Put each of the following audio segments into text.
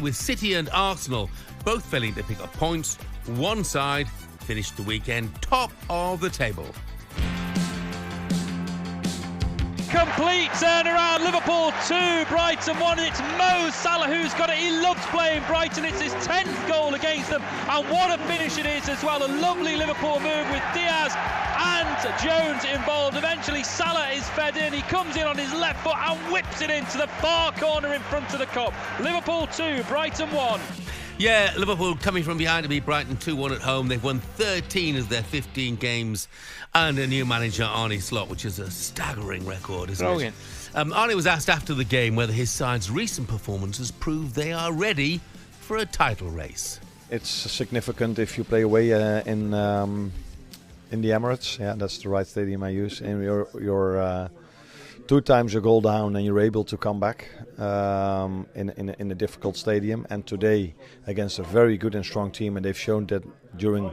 With City and Arsenal both failing to pick up points, one side finished the weekend top of the table. Complete turnaround, Liverpool 2, Brighton 1, and it's Mo Salah who's got it. He loves playing Brighton. It's his 10th goal against them, and what a finish it is as well. A lovely Liverpool move with Diaz and Jones involved. Eventually Salah is fed in, he comes in on his left foot and whips it into the far corner in front of the Kop. Liverpool 2, Brighton 1. Yeah, Liverpool coming from behind to beat Brighton 2-1 at home. They've won 13 of their 15 games under new manager Arne Slot, which is a staggering record, isn't Brilliant. it? Arne was asked after the game whether his side's recent performances prove they are ready for a title race. It's significant if you play away in the Emirates. Yeah, that's the right stadium I use. And you're 2 times your goal down, and you're able to come back in a difficult stadium. And today, against a very good and strong team, and they've shown that during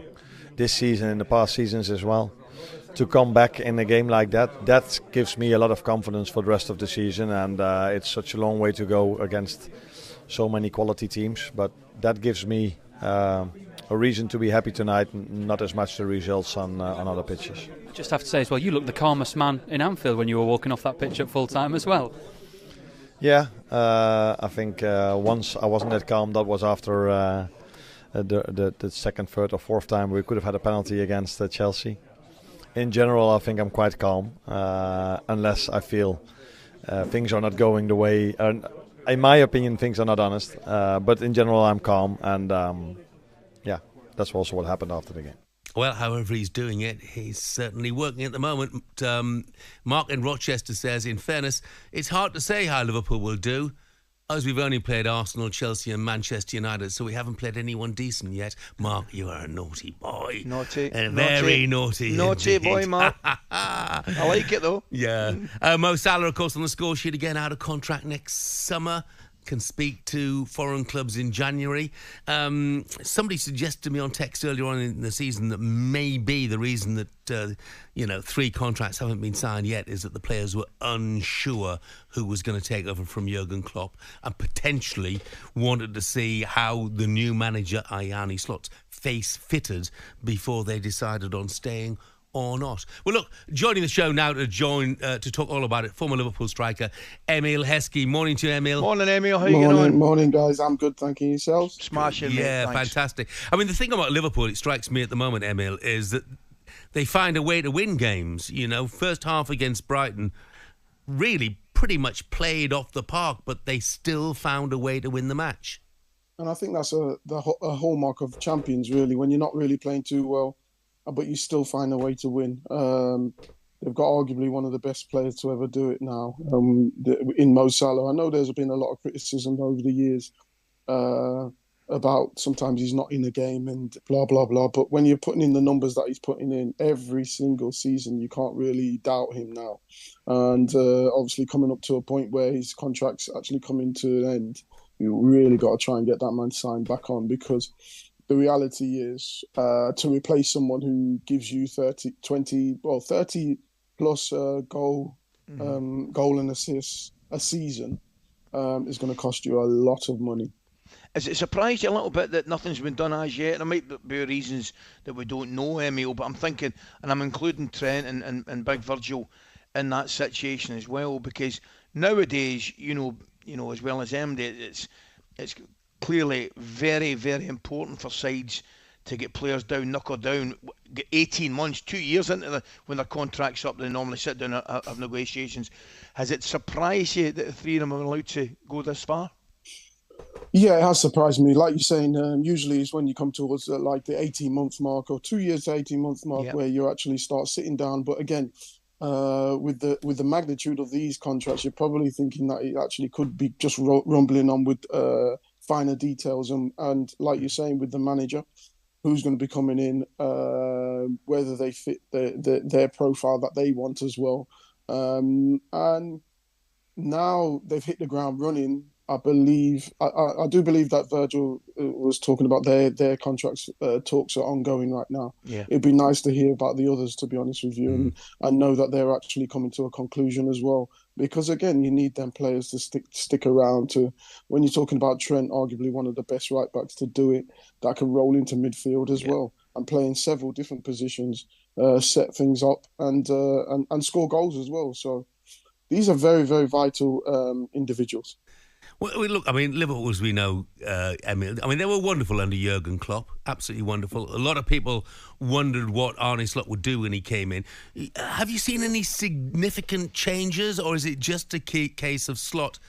this season and the past seasons as well, to come back in a game like that gives me a lot of confidence for the rest of the season. And it's such a long way to go against so many quality teams, but that gives me a reason to be happy tonight, not as much the results on other pitches. I just have to say as well, you look the calmest man in Anfield when you were walking off that pitch at full time as well. Yeah, I think once I wasn't that calm. That was after the second, third or fourth time we could have had a penalty against Chelsea. In general, I think I'm quite calm, unless I feel things are not going the way. In my opinion, things are not honest. But in general, I'm calm, and yeah, that's also what happened after the game. Well, however he's doing it, he's certainly working at the moment. Mark in Rochester says, in fairness, it's hard to say how Liverpool will do, as we've only played Arsenal, Chelsea and Manchester United, so we haven't played anyone decent yet. Mark, you are a naughty boy. Naughty. Very naughty. Naughty indeed. boy, Mark. I like it, though. Yeah. Mo Salah, of course, on the score sheet again, out of contract next summer. Can speak to foreign clubs in January. Somebody suggested to me on text earlier on in the season that maybe the reason that 3 contracts haven't been signed yet is that the players were unsure who was going to take over from Jurgen Klopp, and potentially wanted to see how the new manager, Arne Slot's face fitted before they decided on staying or not. Well, look, joining the show now to talk all about it, former Liverpool striker Emile Heskey. Morning to you, Emile. Morning, Emile. How you getting on? Morning, guys. I'm good, thank you. Yourselves? Smashing, yeah, mate. Thanks. Fantastic. I mean, the thing about Liverpool, it strikes me at the moment, Emile, is that they find a way to win games. You know, first half against Brighton, really pretty much played off the park, but they still found a way to win the match. And I think that's a hallmark of champions, really, when you're not really playing too well, but you still find a way to win. They've got arguably one of the best players to ever do it now, in Mo Salah. I know there's been a lot of criticism over the years about sometimes he's not in the game and blah, blah, blah. But when you're putting in the numbers that he's putting in every single season, you can't really doubt him now. And obviously coming up to a point where his contract's actually coming to an end, you really got to try and get that man signed back on, because the reality is to replace someone who gives you 30 plus goal and assists a season is going to cost you a lot of money. Has it surprised you a little bit that nothing's been done as yet? There might be reasons that we don't know, Emile, but I'm thinking, and I'm including Trent and Big Virgil in that situation as well, because nowadays, you know as well as MD, it's clearly very, very important for sides to get players down, knuckle down, get 18 months, 2 years into when their contract's up, they normally sit down and have negotiations. Has it surprised you that the 3 of them are allowed to go this far? Yeah, it has surprised me. Like you're saying, usually it's when you come towards like the 18-month mark or 2 years to 18-month mark where you actually start sitting down. But again, with the magnitude of these contracts, you're probably thinking that it actually could be just rumbling on with finer details. And like you're saying, with the manager, who's going to be coming in, whether they fit their profile that they want as well. And now they've hit the ground running. I do believe that Virgil was talking about their contracts talks are ongoing right now. Yeah. It'd be nice to hear about the others, to be honest with you, and know that they're actually coming to a conclusion as well. because again, you need them players to stick around. To when you're talking about Trent, arguably one of the best right backs to do it, that can roll into midfield as well and play in several different positions, set things up and score goals as well. So these are very, very vital individuals. Well, look, I mean, Liverpool, as we know, Emile, I mean, they were wonderful under Jurgen Klopp, absolutely wonderful. A lot of people wondered what Arne Slot would do when he came in. Have you seen any significant changes, or is it just a case of Slot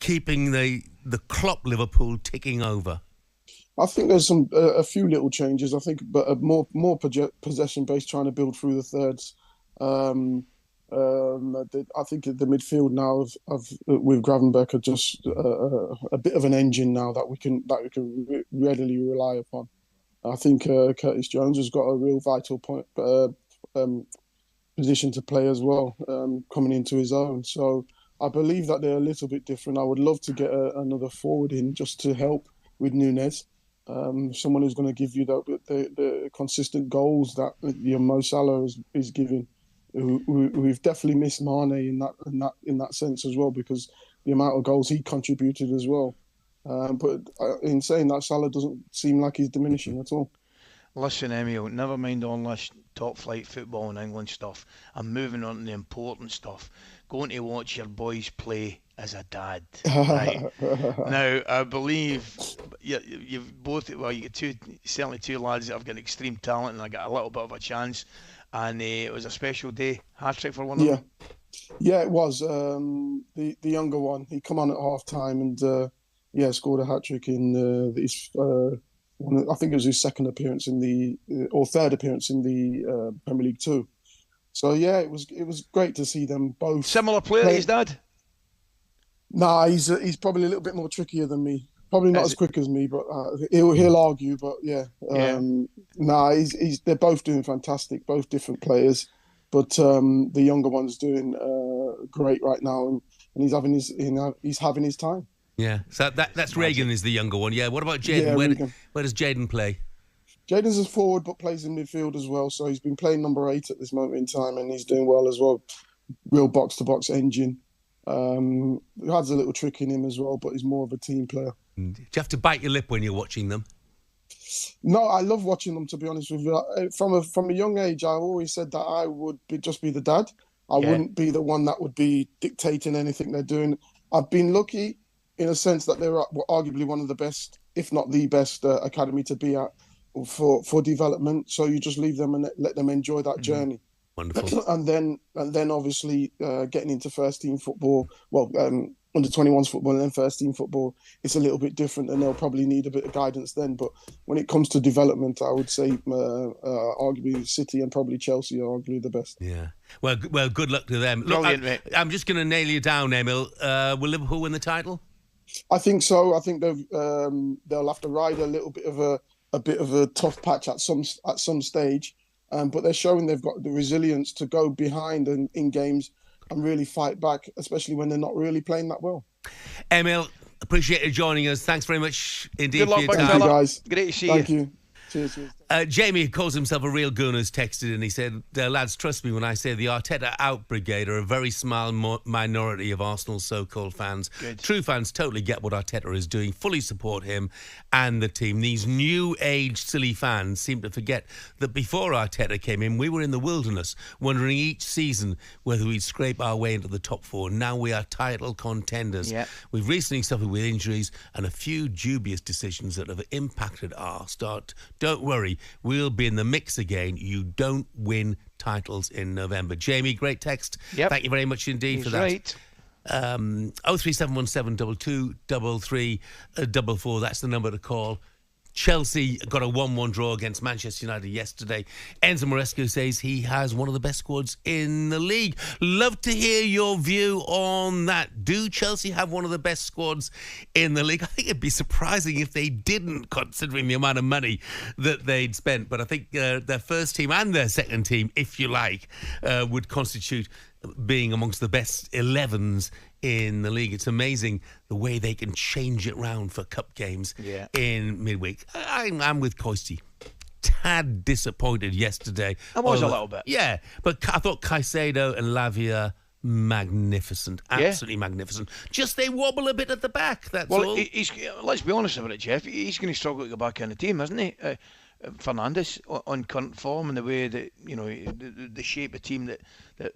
keeping the Klopp Liverpool ticking over? I think there's a few little changes. I think, but more possession based, trying to build through the thirds. I think the midfield now with Gravenberch are just a bit of an engine now that we can readily rely upon. I think Curtis Jones has got a real vital position to play as well, coming into his own. So I believe that they're a little bit different. I would love to get another forward in just to help with Nunez. Someone who's going to give you the consistent goals that your Mo Salah is giving. We've definitely missed Mane in that sense as well, because the amount of goals he contributed as well. But in saying that, Salah doesn't seem like he's diminishing at all. Listen, Emile, never mind all this top-flight football in England stuff. I'm moving on to the important stuff. Going to watch your boys play as a dad. Right. Now, I believe you've both, well, you get certainly two lads that have got extreme talent, and I got a little bit of a chance. And it was a special day. Hat-trick for one of them? Yeah, it was. The younger one, he come on at half-time and, scored a hat-trick in his... I think it was his second appearance or third appearance in the Premier League 2. So yeah, it was great to see them both. Similar player to his dad? Nah, he's probably a little bit more trickier than me. Probably not as quick as me, but he'll argue. But yeah. They're both doing fantastic, both different players. But the younger one's doing great right now, and he's having his time. Yeah, so that's Reagan is the younger one. Yeah, what about Jaden? Where does Jaden play? Jaden's a forward but plays in midfield as well. So he's been playing number 8 at this moment in time, and he's doing well as well. Real box-to-box engine. He has a little trick in him as well, but he's more of a team player. Do you have to bite your lip when you're watching them? No, I love watching them, to be honest with you. From a young age, I always said that I would just be the dad. I wouldn't be the one that would be dictating anything they're doing. I've been lucky in a sense that they're arguably one of the best, if not the best, academy to be at for development. So you just leave them and let them enjoy that journey. Wonderful. And then obviously getting into first team football, under 21s football and then first team football, it's a little bit different, and they'll probably need a bit of guidance then. But when it comes to development, I would say arguably City and probably Chelsea are arguably the best. Yeah. Well, good luck to them. Look, I'm just going to nail you down, Emile. Will Liverpool win the title? I think so. I think they'll have to ride a little bit of a tough patch at some stage, but they're showing they've got the resilience to go behind in games and really fight back, especially when they're not really playing that well. Emile, appreciate you joining us. Thanks very much indeed. Good luck, for your time. Thank you, guys. Great to see you. Thank you. Cheers. Jamie, who calls himself a real gunner, has texted and he said, lads, trust me when I say the Arteta out brigade are a very small minority of Arsenal's so-called fans. Good. True fans totally get what Arteta is doing, fully support him and the team. These new age silly fans seem to forget that before Arteta came in, we were in the wilderness, wondering each season whether we'd scrape our way into the top 4. Now we are title contenders. Yeah. We've recently suffered with injuries and a few dubious decisions that have impacted our start. Don't worry, we'll be in the mix again. You don't win titles in November. Jamie, great text. Yep. Thank you very much indeed for that. Right. 03717 22 33 44. That's the number to call. Chelsea got a 1-1 draw against Manchester United yesterday. Enzo Maresca says he has one of the best squads in the league. Love to hear your view on that. Do Chelsea have one of the best squads in the league? I think it'd be surprising if they didn't, considering the amount of money that they'd spent. But I think their first team and their second team, if you like, would constitute being amongst the best 11s in the league. It's amazing the way they can change it round for cup games in midweek. I'm with Coisty. Tad disappointed yesterday. I was a little bit. Yeah, but I thought Caicedo and Lavia magnificent, absolutely magnificent. Just they wobble a bit at the back, that's all. He's, let's be honest about it, Jeff. He's going to struggle to go back in the team, isn't he? Fernandes on current form and the way that, you know, the shape of team that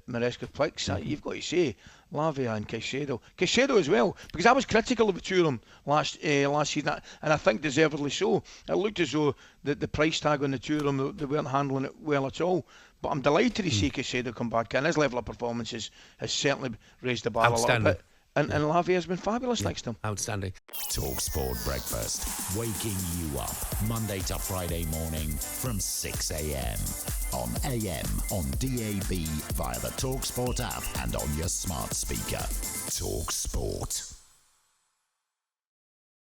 Maresca picks, you've got to say Lavia and Caicedo as well, because I was critical of the two of them last season, and I think deservedly so. It looked as though the price tag on the two of them, they weren't handling it well at all. But I'm delighted to see Caicedo come back, and his level of performance has certainly raised the bar a little bit. And Lavia has been fabulous next to him. Outstanding. talkSPORT Breakfast, waking you up Monday to Friday morning from 6 a.m. on AM, on DAB, via the talkSPORT app and on your smart speaker. talkSPORT.